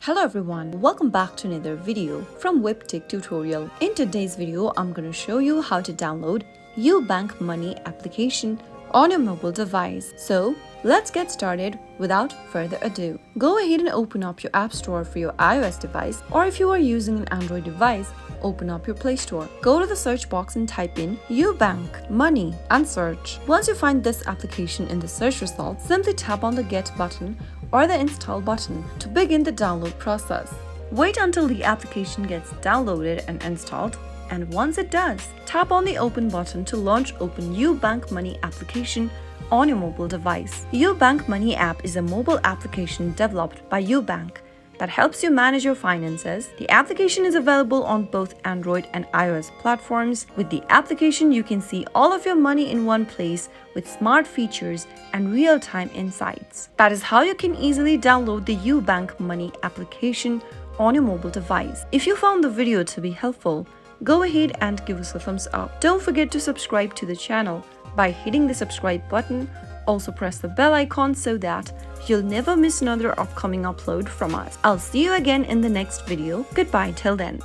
Hello everyone, welcome back to another video from Webtech Tutorial. In today's video, I'm going to show you how to download Ubank Money application on your mobile device. So let's get started without further ado. Go ahead and open up your App Store for your iOS device, or if you are using an Android device, open up your Play Store. Go to the search box and type in Ubank Money and search. Once you find this application in the search results, simply tap on the Get button or the Install button to begin the download process. Wait until the application gets downloaded and installed, and once it does, tap on the Open button to launch Open Ubank Money application on your mobile device. Ubank Money app is a mobile application developed by Ubank that helps you manage your finances. The application is available on both Android and iOS platforms. With the application, you can see all of your money in one place with smart features and real-time insights. That is how you can easily download the Ubank Money application on your mobile device. If you found the video to be helpful, go ahead and give us a thumbs up. Don't forget to subscribe to the channel by hitting the subscribe button. Also press the bell icon so that you'll never miss another upcoming upload from us. I'll see you again in the next video. Goodbye till then.